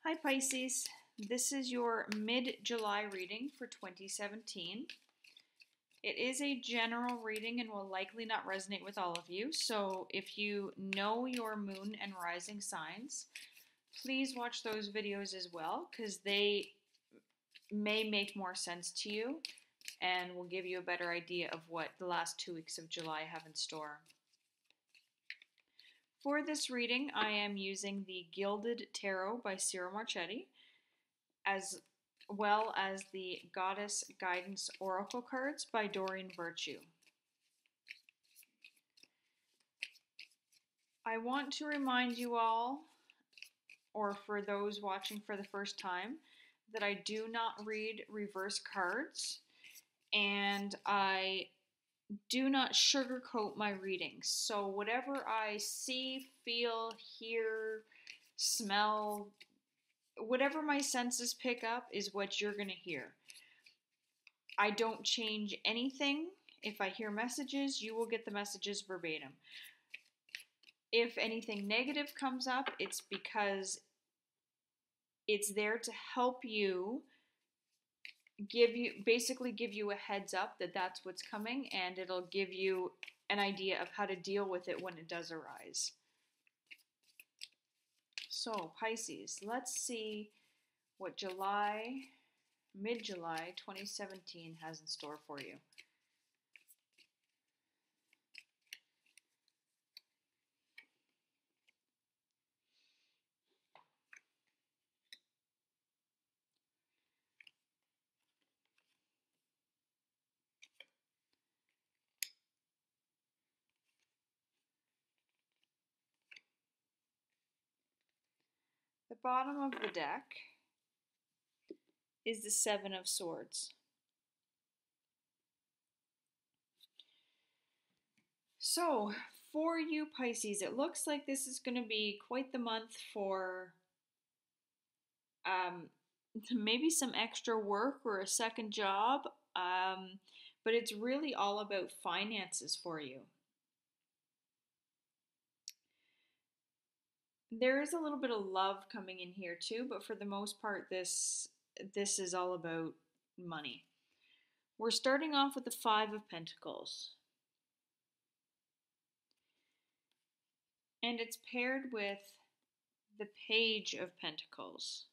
Hi Pisces, this is your mid-July reading for 2017. It is a general reading and will likely not resonate with all of you, so if you know your moon and rising signs, please watch those videos as well because they may make more sense to you and will give you a better idea of what the last 2 weeks of July have in store. For this reading, I am using the Gilded Tarot by Ciro Marchetti, as well as the Goddess Guidance Oracle cards by Doreen Virtue. I want to remind you all, or for those watching for the first time, that I do not read reverse cards and I do not sugarcoat my readings. So whatever I see, feel, hear, smell, whatever my senses pick up is what you're going to hear. I don't change anything. If I hear messages, you will get the messages verbatim. If anything negative comes up, it's because it's there to help you, basically give you a heads up that that's what's coming, and it'll give you an idea of how to deal with it when it does arise. So Pisces, let's see what mid-July 2017 has in store for you. The bottom of the deck is the Seven of Swords. So, for you Pisces, it looks like this is going to be quite the month for maybe some extra work or a second job, but it's really all about finances for you. There is a little bit of love coming in here too, but for the most part, this is all about money. We're starting off with the Five of Pentacles. And it's paired with the Page of Pentacles.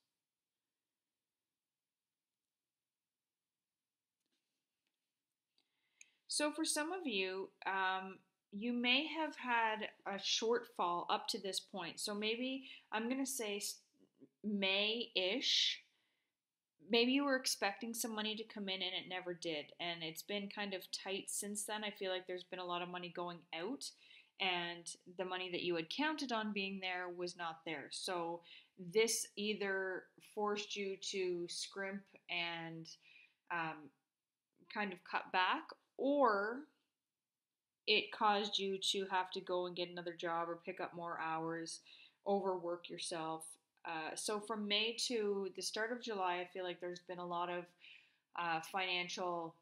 So for some of you, you may have had a shortfall up to this point. So maybe I'm going to say May-ish. Maybe you were expecting some money to come in and it never did. And it's been kind of tight since then. I feel like there's been a lot of money going out, and the money that you had counted on being there was not there. So this either forced you to scrimp and kind of cut back, or it caused you to have to go and get another job or pick up more hours, overwork yourself. So from May to the start of July, I feel like there's been a lot of financial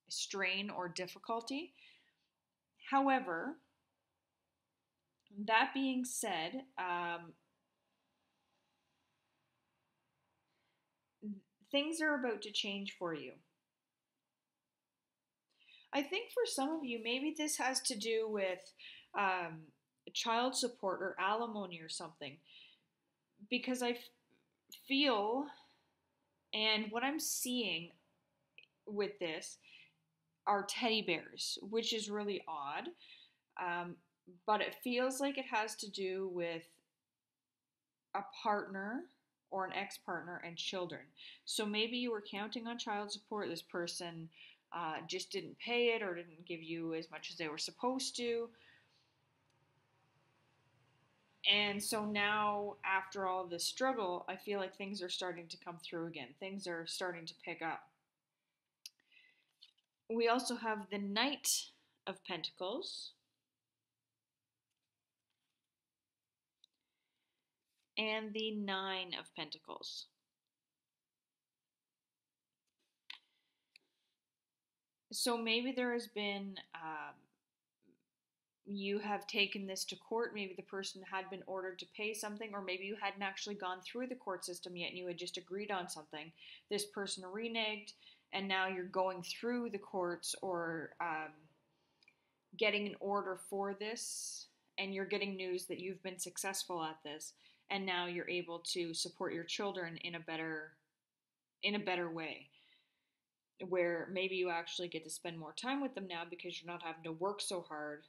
strain or difficulty. However, that being said, things are about to change for you. I think for some of you, maybe this has to do with child support or alimony or something. Because I feel, and what I'm seeing with this are teddy bears, which is really odd. But it feels like it has to do with a partner or an ex-partner and children. So maybe you were counting on child support. This person just didn't pay it or didn't give you as much as they were supposed to. And so now, after all this struggle, I feel like things are starting to come through again. Things are starting to pick up. We also have the Knight of Pentacles and the Nine of Pentacles. So maybe there has been you have taken this to court. Maybe the person had been ordered to pay something, or maybe you hadn't actually gone through the court system yet and you had just agreed on something. This person reneged, and now you're going through the courts, or getting an order for this, and you're getting news that you've been successful at this, and now you're able to support your children in a better way, where maybe you actually get to spend more time with them now because you're not having to work so hard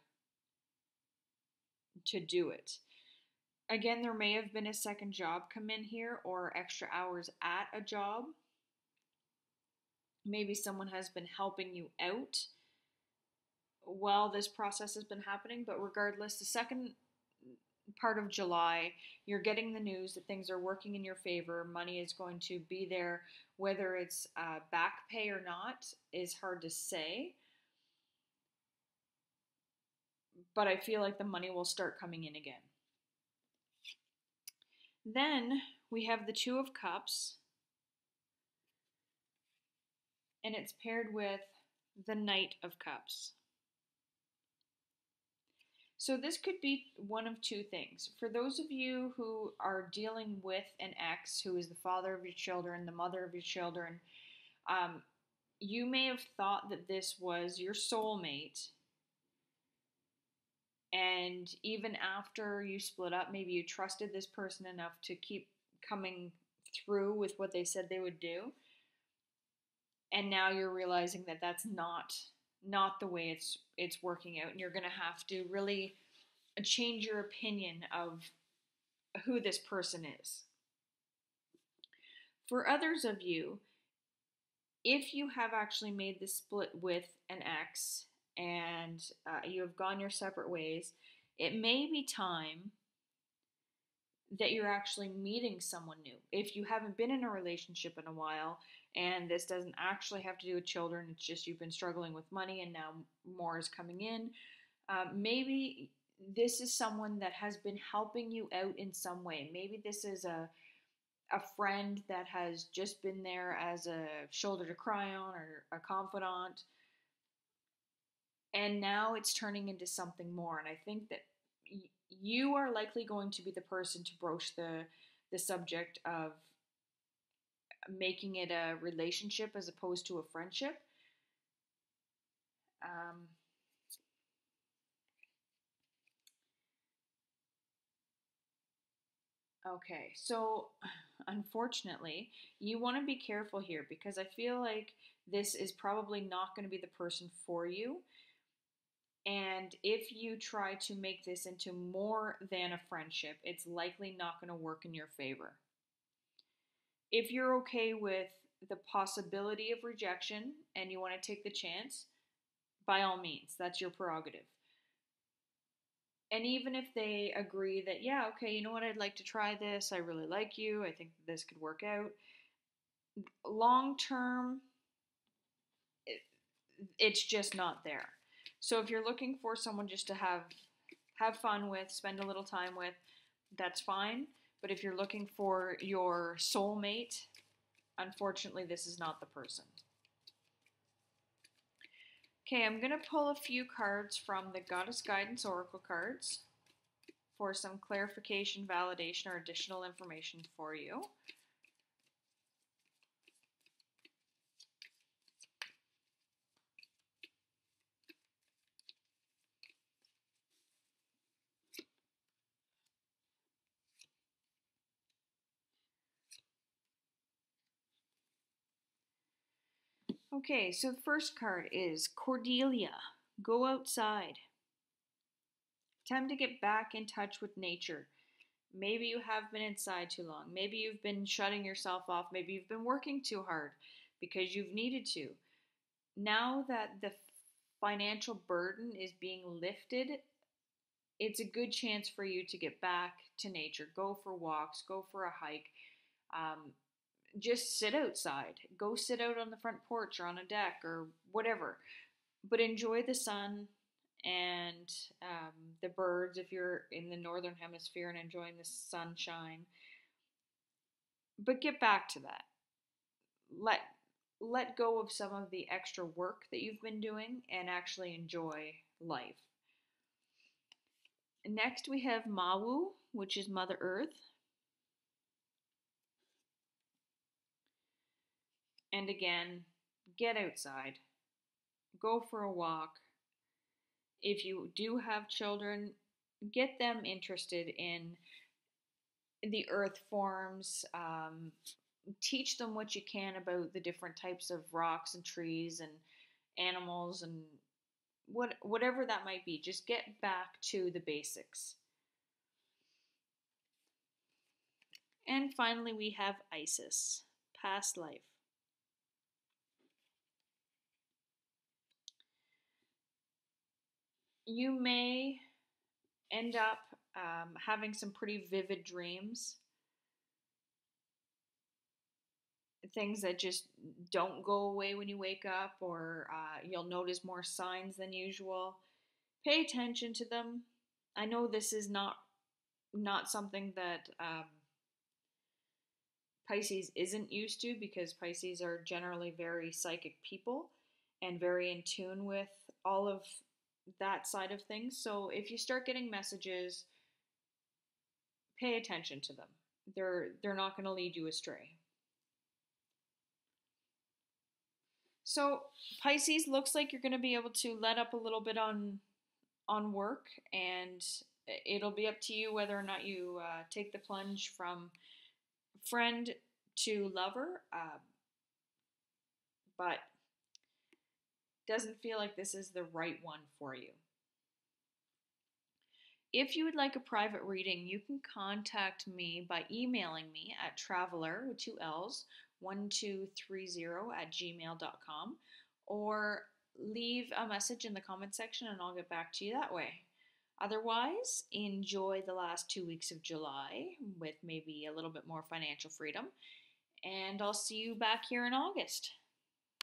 to do it. Again, there may have been a second job come in here, or extra hours at a job. Maybe someone has been helping you out while this process has been happening, but regardless, the second part of July, you're getting the news that things are working in your favor. Money is going to be there. Whether it's back pay or not is hard to say, but I feel like the money will start coming in again. Then we have the Two of Cups, and it's paired with the Knight of Cups. So this could be one of two things. For those of you who are dealing with an ex who is the father of your children, the mother of your children, you may have thought that this was your soulmate, and even after you split up, maybe you trusted this person enough to keep coming through with what they said they would do, and now you're realizing that that's not the way it's working out, and you're going to have to really change your opinion of who this person is. For others of you, if you have actually made the split with an ex and you have gone your separate ways, it may be time that you're actually meeting someone new. If you haven't been in a relationship in a while, and this doesn't actually have to do with children, it's just you've been struggling with money and now more is coming in, maybe this is someone that has been helping you out in some way. Maybe this is a friend that has just been there as a shoulder to cry on, or a confidant, and now it's turning into something more. And I think that you are likely going to be the person to broach the subject of making it a relationship as opposed to a friendship. Okay, so unfortunately, you want to be careful here, because I feel like this is probably not going to be the person for you. And if you try to make this into more than a friendship, it's likely not going to work in your favor. If you're okay with the possibility of rejection and you want to take the chance, by all means, that's your prerogative. And even if they agree that, yeah, okay, you know what, I'd like to try this, I really like you, I think this could work out, long term, it's just not there. So if you're looking for someone just to have fun with, spend a little time with, that's fine. But if you're looking for your soulmate, unfortunately, this is not the person. Okay, I'm going to pull a few cards from the Goddess Guidance Oracle cards for some clarification, validation, or additional information for you. Okay, so the first card is Cordelia. Go outside. Time to get back in touch with nature. Maybe you have been inside too long. Maybe you've been shutting yourself off. Maybe you've been working too hard because you've needed to. Now that the financial burden is being lifted, it's a good chance for you to get back to nature. Go for walks, go for a hike. Just sit outside. Go sit out on the front porch or on a deck or whatever. But enjoy the sun and the birds if you're in the northern hemisphere and enjoying the sunshine. But get back to that. Let go of some of the extra work that you've been doing and actually enjoy life. Next, we have Mawu, which is Mother Earth. And again, get outside, go for a walk. If you do have children, get them interested in the earth forms. Teach them what you can about the different types of rocks and trees and animals and whatever that might be. Just get back to the basics. And finally, we have Isis, past life. You may end up having some pretty vivid dreams, things that just don't go away when you wake up, or you'll notice more signs than usual. Pay attention to them. I know this is not something that Pisces isn't used to, because Pisces are generally very psychic people and very in tune with all of that side of things. So if you start getting messages, pay attention to them. They're not going to lead you astray. So Pisces, looks like you're going to be able to let up a little bit on work, and it'll be up to you whether or not you take the plunge from friend to lover. But doesn't feel like this is the right one for you. If you would like a private reading, you can contact me by emailing me at traveler with two L's 1230 @gmail.com, or leave a message in the comment section and I'll get back to you that way. Otherwise, enjoy the last 2 weeks of July with maybe a little bit more financial freedom, and I'll see you back here in August.